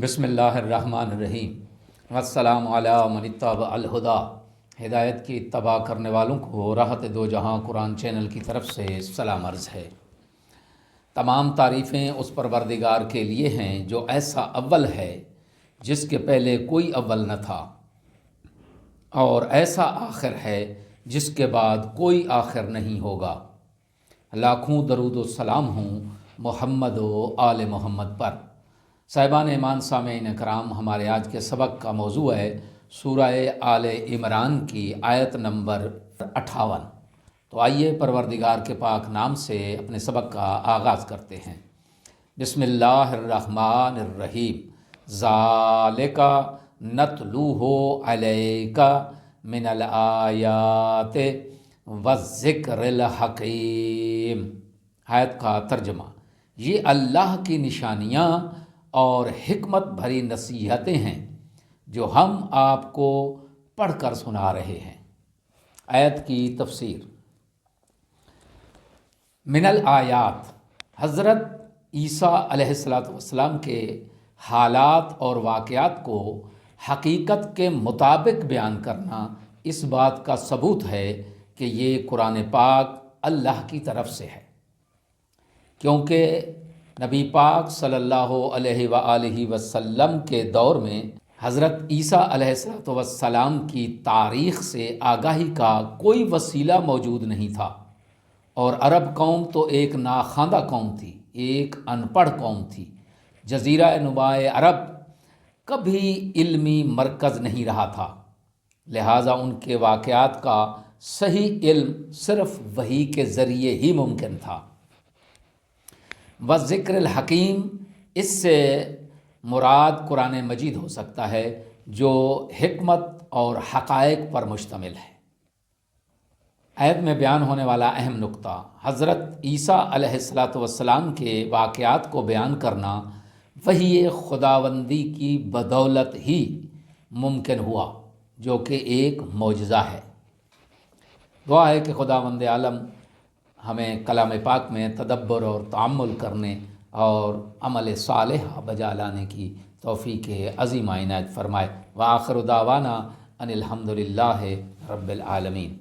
بسم اللہ الرحمن الرحیم۔ السلام علی من اتبع الہدیٰ۔ ہدایت کی اتباع کرنے والوں کو راحت دو جہاں قرآن چینل کی طرف سے سلام عرض ہے۔ تمام تعریفیں اس پروردگار کے لیے ہیں جو ایسا اول ہے جس کے پہلے کوئی اول نہ تھا، اور ایسا آخر ہے جس کے بعد کوئی آخر نہیں ہوگا۔ لاکھوں درود و سلام ہوں محمد و آل محمد پر۔ صاحبان ایمان، سامعین کرام، ہمارے آج کے سبق کا موضوع ہے سورہ آل عمران کی آیت نمبر 58۔ تو آئیے پروردگار کے پاک نام سے اپنے سبق کا آغاز کرتے ہیں۔ بسم اللہ الرحمن الرحیم۔ ذالک نتلوہ علیک من الآیات والذکر الحکیم۔ آیت کا ترجمہ: یہ اللہ کی نشانیاں اور حکمت بھری نصیحتیں ہیں جو ہم آپ کو پڑھ کر سنا رہے ہیں۔ آیت کی تفسیر: من الآیات، حضرت عیسیٰ علیہ السلام کے حالات اور واقعات کو حقیقت کے مطابق بیان کرنا اس بات کا ثبوت ہے کہ یہ قرآن پاک اللہ کی طرف سے ہے، کیونکہ نبی پاک صلی اللہ علیہ وآلہ وسلم کے دور میں حضرت عیسیٰ علیہ السلام کی تاریخ سے آگاہی کا کوئی وسیلہ موجود نہیں تھا، اور عرب قوم تو ایک ناخواندہ قوم تھی، ایک ان پڑھ قوم تھی۔ جزیرہ نما عرب کبھی علمی مرکز نہیں رہا تھا، لہٰذا ان کے واقعات کا صحیح علم صرف وحی کے ذریعے ہی ممکن تھا۔ والذکر الحکیم، اس سے مراد قرآن مجید ہو سکتا ہے جو حکمت اور حقائق پر مشتمل ہے۔ آیت میں بیان ہونے والا اہم نقطہ، حضرت عیسیٰ علیہ السلام کے واقعات کو بیان کرنا وحی خداوندی کی بدولت ہی ممکن ہوا، جو کہ ایک معجزہ ہے۔ دعا ہے کہ خداوند عالم ہمیں کلام پاک میں تدبر اور تأمل کرنے اور عمل صالح بجا لانے کی توفیق عظیم عنایت فرمائے۔ وآخر دعوانا ان الحمد للہ رب العالمین۔